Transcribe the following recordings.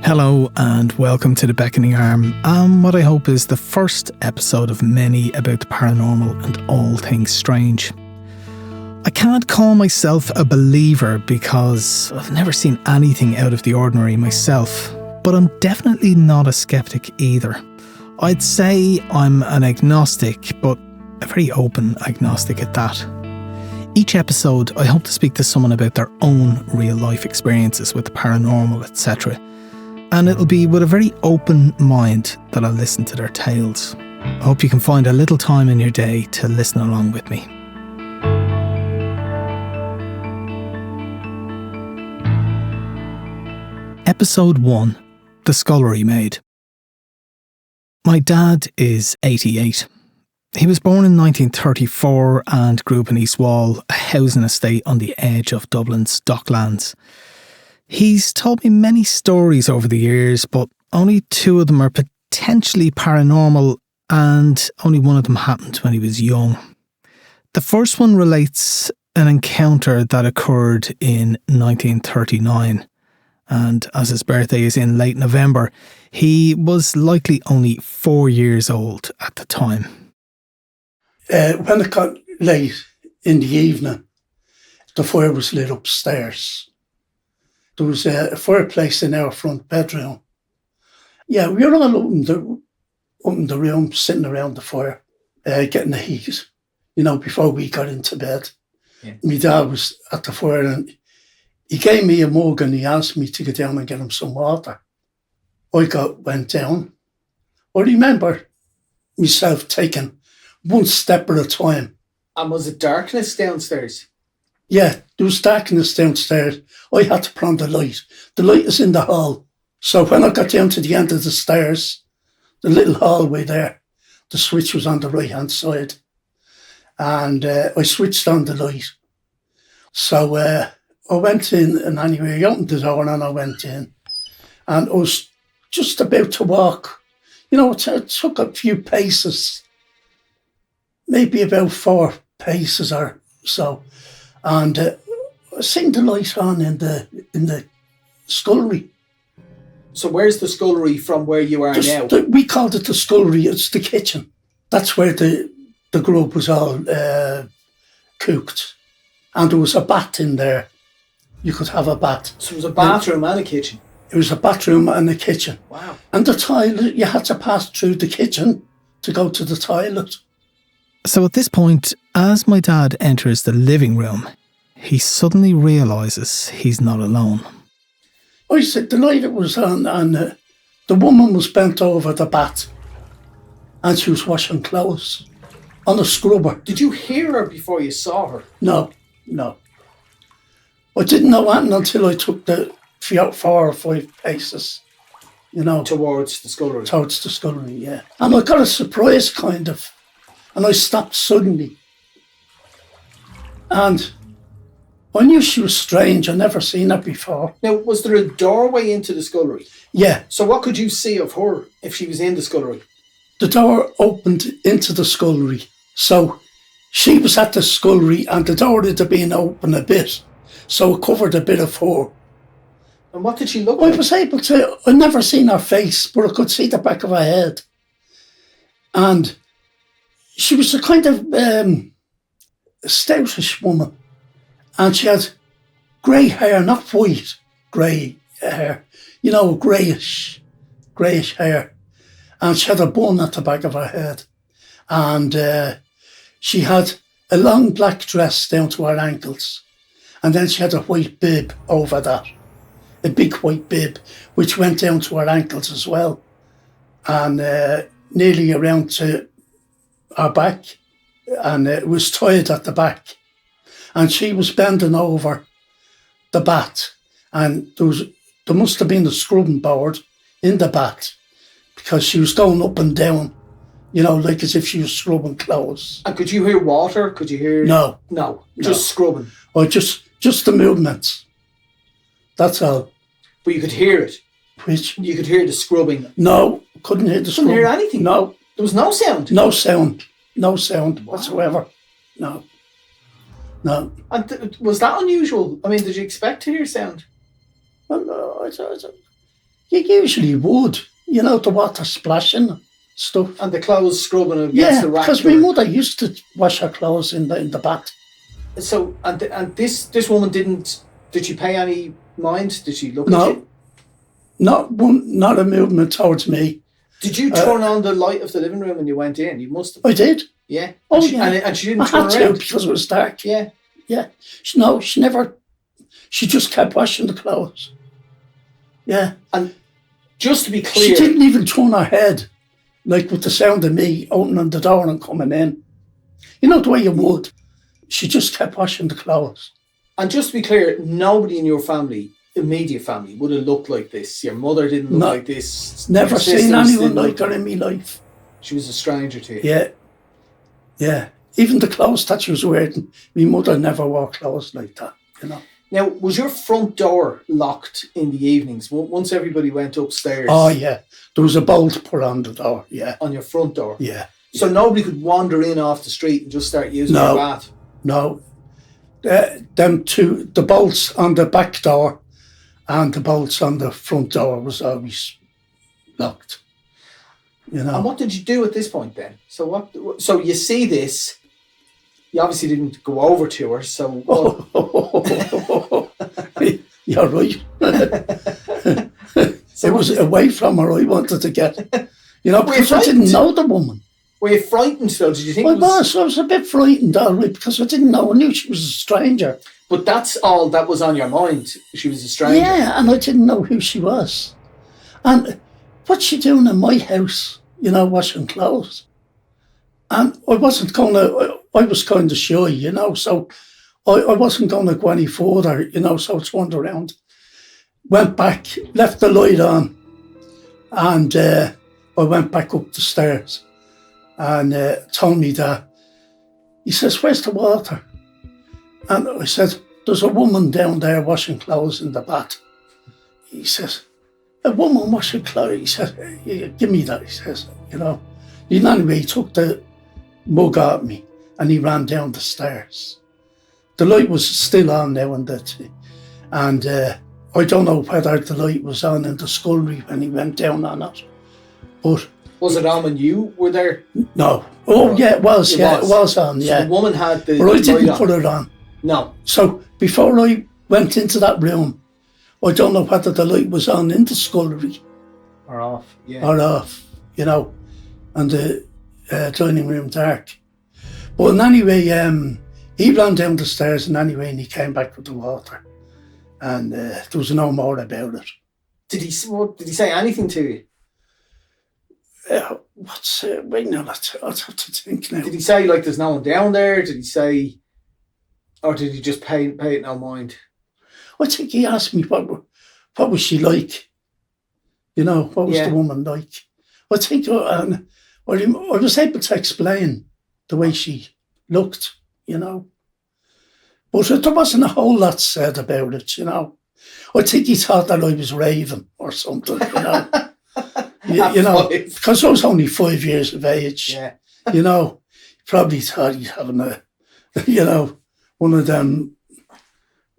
Hello and welcome to The Beckoning Arm, what I hope is the first episode of many about the paranormal and all things strange. I can't call myself a believer because I've never seen anything out of the ordinary myself, but I'm definitely not a skeptic either. I'd say I'm an agnostic, but a very open agnostic at that. Each episode, I hope to speak to someone about their own real-life experiences with the paranormal, etc. And it'll be with a very open mind that I'll listen to their tales. I hope you can find a little time in your day to listen along with me. Episode 1. The Scullery Maid. My dad is 88. He was born in 1934 and grew up in East Wall, a housing estate on the edge of Dublin's Docklands. He's told me many stories over the years, but only 2 of them are potentially paranormal, and only one of them happened when he was young. The first one relates an encounter that occurred in 1939, and as his birthday is in late November, he was likely only 4 years old at the time. When it got late in the evening, the fire was lit upstairs. There was a fireplace in our front bedroom. Yeah, we were all up in the room, sitting around the fire, getting the heat, before we got into bed. Yeah. My dad was at the fire and he gave me a mug and he asked me to go down and get him some water. I went down. I remember myself taking one step at a time. And was it darkness downstairs? Yeah, there was darkness downstairs. I had to put on the light. The light is in the hall. So when I got down to the end of the stairs, the little hallway there, the switch was on the right-hand side. And I switched on the light. So I went in, and anyway, I opened the door and I went in. And I was just about to walk. It took a few paces, maybe about 4 paces or so. And I seen the light on in the scullery. So where's the scullery from where you are now? We called it the scullery. It's the kitchen. That's where the grub was all cooked. And there was a bath in there. You could have a bath. So it was a bathroom and a kitchen? It was a bathroom and a kitchen. Wow. And the toilet, you had to pass through the kitchen to go to the toilet. So at this point, as my dad enters the living room, he suddenly realises he's not alone. I said the light was on and the woman was bent over the bath and she was washing clothes on a scrubber. Did you hear her before you saw her? No. I didn't know anything until I took the 4 or 5 paces, Towards the scullery? Towards the scullery, yeah. And I got a surprise, kind of. And I stopped suddenly. And I knew she was strange. I'd never seen her before. Now, was there a doorway into the scullery? Yeah. So what could you see of her if she was in the scullery? The door opened into the scullery. So she was at the scullery and the door had been open a bit. So it covered a bit of her. And what did she look like? I was able to, I'd never seen her face, but I could see the back of her head. And she was a kind of stoutish woman, and she had grey hair, not white, grey hair, greyish hair, and she had a bun at the back of her head, and she had a long black dress down to her ankles, and then she had a white bib over that, a big white bib, which went down to her ankles as well, and nearly around to her back, and it was tied at the back, and she was bending over the bath, and there must have been a scrubbing board in the bath because she was going up and down, like as if she was scrubbing clothes. And could you hear water? Could you hear? No, just scrubbing. Or just the movements. That's all. But you could hear it. Which? You could hear the scrubbing. No, couldn't hear the scrubbing. Couldn't hear anything? No. There was no sound? No sound whatsoever. No. And was that unusual? I mean, did you expect to hear sound? Well, no, You usually would, you know, the water splashing stuff. And the clothes scrubbing against the rack. Because my mother used to wash her clothes in the bath. So, and this woman did she pay any mind? Did she look at you? Not a movement towards me. Did you turn on the light of the living room when you went in? You must have. I did. Yeah. Oh, yeah. And she didn't turn I had around? to because it was dark. Yeah. Yeah. She never... She just kept washing the clothes. Yeah. And just to be clear... She didn't even turn her head, like with the sound of me opening the door and coming in. You know the way you would. She just kept washing the clothes. And just to be clear, nobody in your family, immediate family, would have looked like this. Your mother didn't look like this. Never seen anyone like her in my life. She was a stranger to you. Yeah. Yeah. Even the clothes that she was wearing, my mother never wore clothes like that, you know. Now, was your front door locked in the evenings once everybody went upstairs? Oh, yeah. There was a bolt put on the door, yeah. On your front door? Yeah. So nobody could wander in off the street and just start using your bath? No. The bolts on the back door and the bolts on the front door was always locked. You know. And what did you do at this point then? So you see this, you obviously didn't go over to her, so... You're right. It was away from her I wanted to get. You know, because I didn't know the woman. Were you frightened though? Did you think I was a bit frightened, all right, because I didn't know. I knew she was a stranger. But that's all that was on your mind. She was a stranger. Yeah, and I didn't know who she was. And what's she doing in my house, you know, washing clothes? And I was kind of shy, you know, so I wasn't going to go any further, you know, so I turned around, went back, left the light on, and I went back up the stairs and told me that. He says, "Where's the water?" And I said, "There's a woman down there washing clothes in the bath." He says, "A woman washing clothes?" He said, "Yeah, give me that," he says, you know. Anyway, he took the mug at me and he ran down the stairs. The light was still on now and I don't know whether the light was on in the scullery when he went down or not. But was it on when you were there? No. Oh, yeah, it was. It was on, yeah. So the woman had the But I didn't light put it on. No. So before I went into that room, I don't know whether the light was on in the scullery. Or off, yeah. Or off, you know, and the dining room dark. But anyway, he ran down the stairs and he came back with the water. And there was no more about it. Did he say anything to you? Wait, no, I'll have to think now. Did he say, like, there's no one down there? Did he say, or did he just pay it no mind? I think he asked me what was she like? You know, what was the woman like? I think I was able to explain the way she looked, you know. But there wasn't a whole lot said about it, you know. I think he thought that I was raving or something, you know. you know, because I was only 5 years of age. Yeah. You know, probably thought he's having a, you know, one of them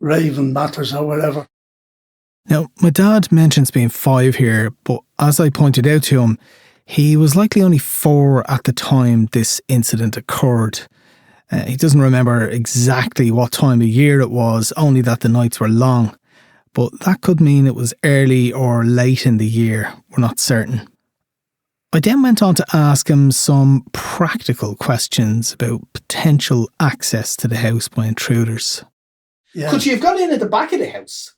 raving matters or whatever. Now, my dad mentions being 5 here, but as I pointed out to him, he was likely only 4 at the time this incident occurred. He doesn't remember exactly what time of year it was, only that the nights were long. But that could mean it was early or late in the year, we're not certain. I then went on to ask him some practical questions about potential access to the house by intruders. Yeah. Could you have got in at the back of the house?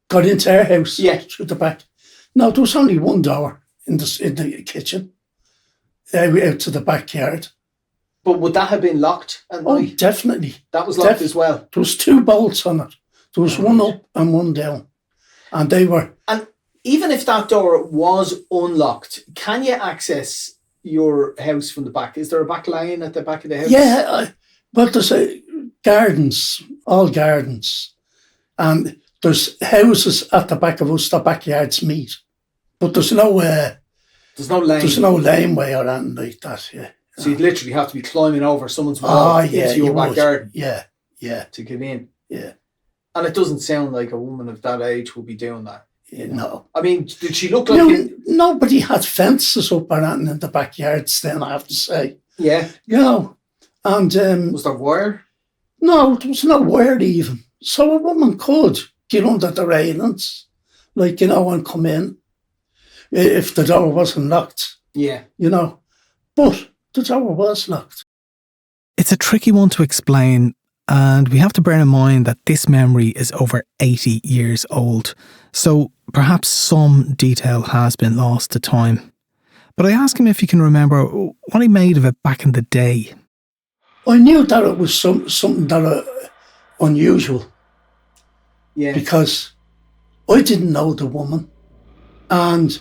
Got into our house? Yeah. Through the back? No, there was only one door in the kitchen, out to the backyard. But would that have been locked at night? Oh, definitely. That was locked as well? There was 2 bolts on it. There was one up and one down. And they were... And even if that door was unlocked, can you access your house from the back? Is there a back lane at the back of the house? Yeah, but there's gardens, all gardens. And there's houses at the back of us, the backyards meet. But there's no... there's no lane? There's no laneway or anything like that, yeah. So you'd literally have to be climbing over someone's wall into your back garden. Yeah. To get in. Yeah. And it doesn't sound like a woman of that age would be doing that. No. I mean, did she look like... Nobody had fences up or anything in the backyards then, I have to say. Yeah. And... was there wire? No, there was no wire even. So a woman could get under the railings, and come in if the door wasn't locked. Yeah. But the door was locked. It's a tricky one to explain, and we have to bear in mind that this memory is over 80 years old, so perhaps some detail has been lost to time. But I ask him if he can remember what he made of it back in the day. I knew that it was something that unusual. Yeah. Because I didn't know the woman, and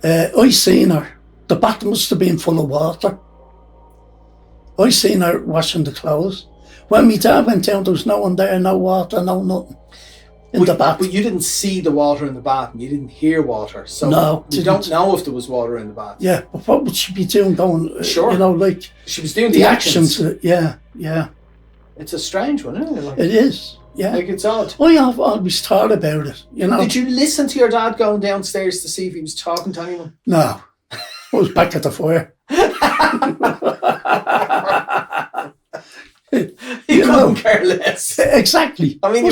I seen her. The bath must have been full of water. I seen her washing the clothes. When my dad went down, there was no one there, no water, no nothing in the bath. But you didn't see the water in the bath, and you didn't hear water, so no, you don't know if there was water in the bath. Yeah, but what would she be doing going, sure. She was doing the actions. Yeah. It's a strange one, isn't it? It is, yeah. It's odd. I have always thought about it, Did you listen to your dad going downstairs to see if he was talking to anyone? No. I was back at the fire. You couldn't care less. Exactly. I mean,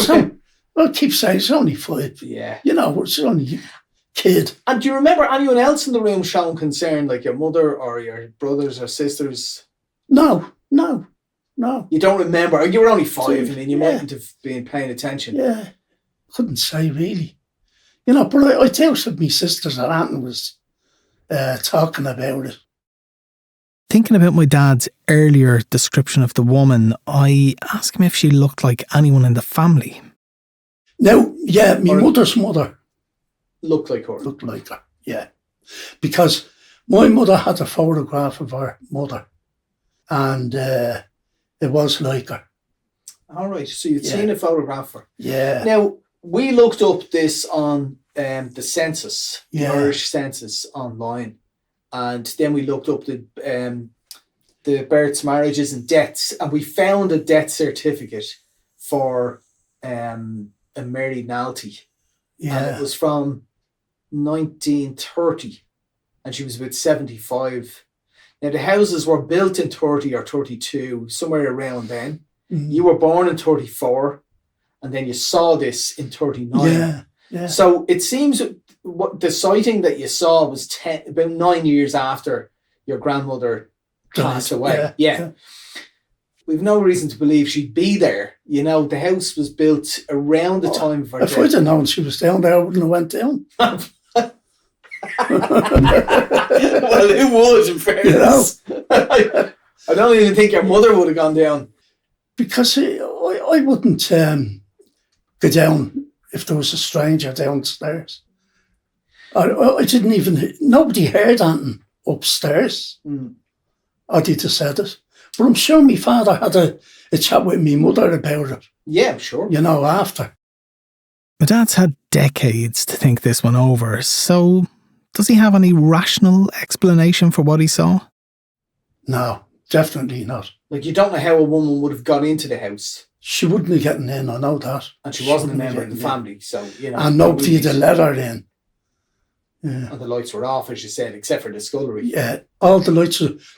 I keep saying it's only 5. Yeah. It's only a kid. And do you remember anyone else in the room showing concern, like your mother or your brothers or sisters? No. You don't remember? You were only 5, I mean, you mightn't have been paying attention. Yeah. Couldn't say, really. But I doubted my sisters and aunt was talking about it. Thinking about my dad's earlier description of the woman, I asked him if she looked like anyone in the family. Now, yeah, my mother's mother looked like her. Looked like her, yeah. Because my mother had a photograph of her mother, and it was like her. All right, so you'd seen a photograph of her. Yeah. Now, we looked up this on the census, the Irish census online. And then we looked up the births, marriages and deaths, and we found a death certificate for a Mary Nalty. Yeah. And it was from 1930, and she was about 75. Now, the houses were built in 30 or 32, somewhere around then. Mm-hmm. You were born in 34, and then you saw this in 39. Yeah. So it seems what the sighting that you saw was about 9 years after your grandmother passed away. Yeah. We've no reason to believe she'd be there. The house was built around the time of her death. If I'd have known she was down there, I wouldn't have went down. Well, it would, in fairness. I don't even think your mother would have gone down. Because I wouldn't go down if there was a stranger downstairs. I didn't even... Nobody heard anything upstairs. I'd have said it. But I'm sure my father had a chat with my mother about it. Yeah, I'm sure. After. My dad's had decades to think this one over, so does he have any rational explanation for what he saw? No, definitely not. Like, you don't know how a woman would have got into the house. She wouldn't have gotten in, I know that. And she wasn't a member of the family, so, And nobody had let her in. Yeah. And the lights were off, as you said, except for the scullery. Yeah, all the lights.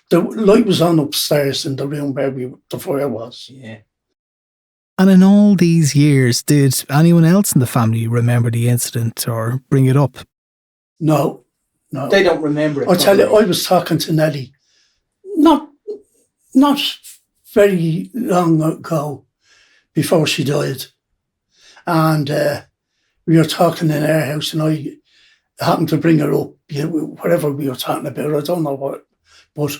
The light was on upstairs in the room where the fire was. Yeah. And in all these years, did anyone else in the family remember the incident or bring it up? No. They don't remember it. I tell you, I was talking to Nelly not very long ago, before she died, and we were talking in our house, and I happened to bring her up, whatever we were talking about, I don't know what, but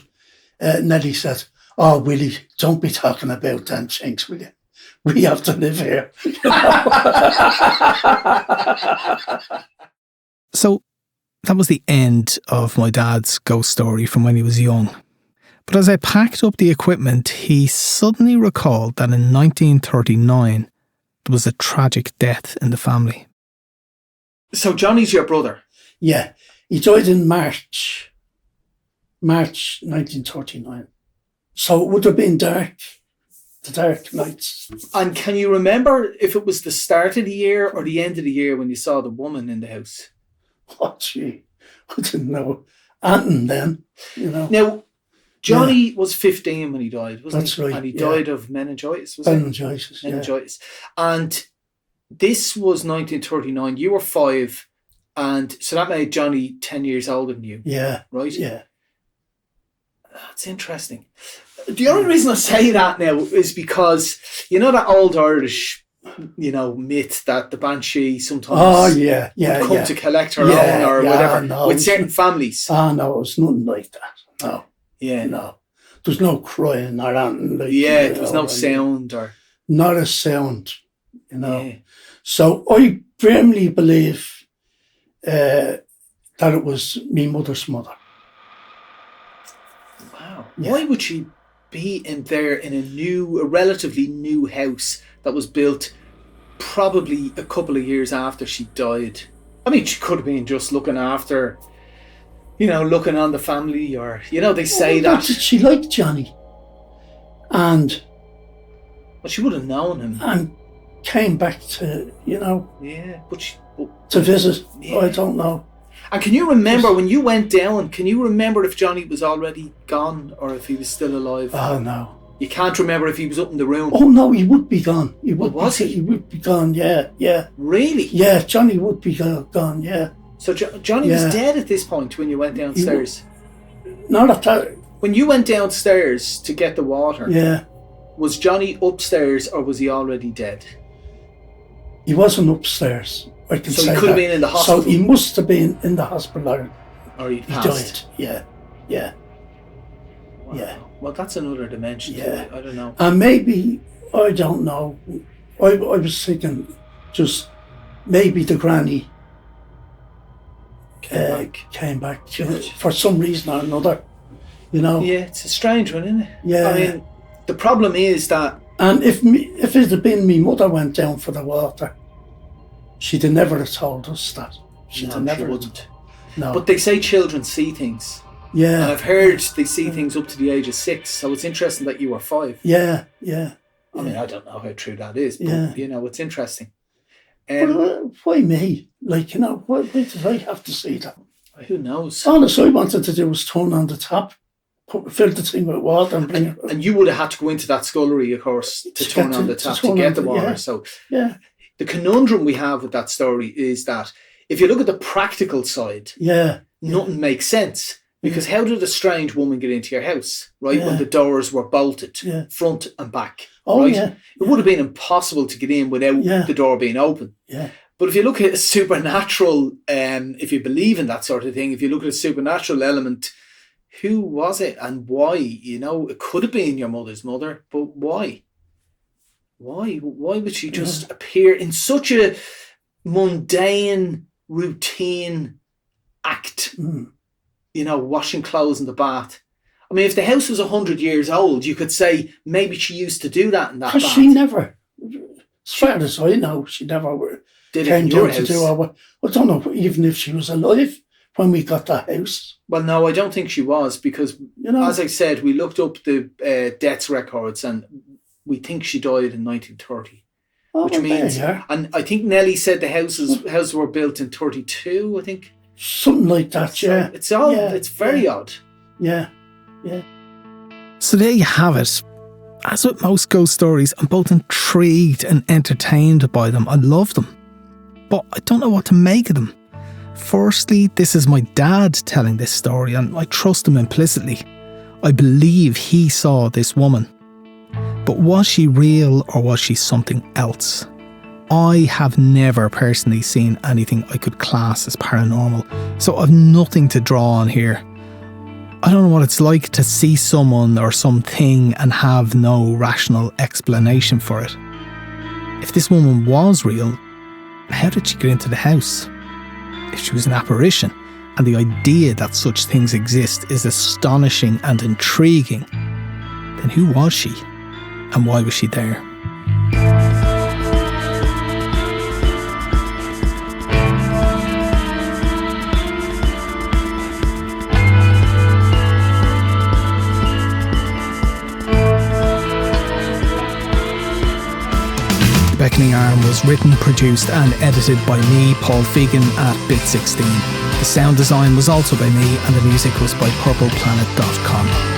Nelly said, "Oh, Willie, don't be talking about them things, will you? We have to live here." So that was the end of my dad's ghost story from when he was young. But as I packed up the equipment, he suddenly recalled that in 1939 there was a tragic death in the family. So Johnny's your brother? Yeah, he died in March 1939. So it would have been dark the dark nights. And can you remember if it was the start of the year or the end of the year when you saw the woman in the house? Oh, gee, I didn't know. Anton then, Now, Johnny was 15 when he died, wasn't That's he? right, And he yeah. died of meningitis, was it? Meningitis, yeah. Meningitis. And this was 1939. You were 5. And so that made Johnny 10 years older than you. Yeah. Right? Yeah. That's interesting. The only reason I say that now is because, that old Irish, myth that the banshee sometimes would come to collect her own or whatever no, with certain families. No, it was nothing like that. No. Yeah. No. There's no crying or anything. There was no sound or... Not a sound, Yeah. So I firmly believe that it was me mother's mother. Wow. Yeah. Why would she be in a relatively new house that was built probably a couple of years after she died? I mean, she could have been just looking after, looking on the family, or, they say that. She liked Johnny. And... Well, she would have known him. And came back to, Yeah, to visit. Yeah. I don't know. And can you remember when you went down, can you remember if Johnny was already gone or if he was still alive? Oh, no. You can't remember if he was up in the room? Oh, no, he would be gone. He would he would be gone, yeah. Really? Yeah, Johnny would be gone, yeah. So Johnny was dead at this point when you went downstairs? Not at that. When you went downstairs to get the water, yeah, was Johnny upstairs or was he already dead? He wasn't upstairs. I can say So he could have been in the hospital? So he must have been in the hospital. Or he died. Yeah. Wow. Yeah. Well, that's another dimension to it. I don't know. And maybe, I don't know, I was thinking just maybe the granny came back for some reason or another, Yeah, it's a strange one, isn't it? Yeah. I mean, the problem is that... And if it had been me mother went down for the water, she'd have never have told us that. She wouldn't. No. But they say children see things. Yeah. And I've heard they see things up to the age of 6. So it's interesting that you were 5. Yeah. I mean, I don't know how true that is, but, it's interesting. But why me? Why did I have to see that? Who knows? All I wanted to do was turn on the tap, fill the thing with water and bring it. And you would have had to go into that scullery, of course, to turn on the tap to get the water. So the conundrum we have with that story is that if you look at the practical side, nothing makes sense. Because how did a strange woman get into your house, right, when the doors were bolted, front and back? Oh, right? yeah. It would have been impossible to get in without the door being open. Yeah. But if you look at a supernatural, if you believe in that sort of thing, if you look at a supernatural element, who was it and why? It could have been your mother's mother, but why? Why would she just appear in such a mundane, routine act? Washing clothes in the bath. I mean, if the house was 100 years old, you could say maybe she used to do that in that bath. She never, as far as I know, she never came down to do our... I don't know even if she was alive when we got that house. Well, no, I don't think she was because, as I said, we looked up the deaths records and we think she died in 1930. Which means... And I think Nellie said the houses were built in 32, I think. Something like that, so it's very odd. Yeah. So there you have it. As with most ghost stories, I'm both intrigued and entertained by them. I love them. But I don't know what to make of them. Firstly, this is my dad telling this story and I trust him implicitly. I believe he saw this woman. But was she real or was she something else? I have never personally seen anything I could class as paranormal, so I've nothing to draw on here. I don't know what it's like to see someone or something and have no rational explanation for it. If this woman was real, how did she get into the house? If she was an apparition, and the idea that such things exist is astonishing and intriguing, then who was she? And why was she there? was written, produced and edited by me, Paul Fegan, at Bit16. The sound design was also by me and the music was by purpleplanet.com.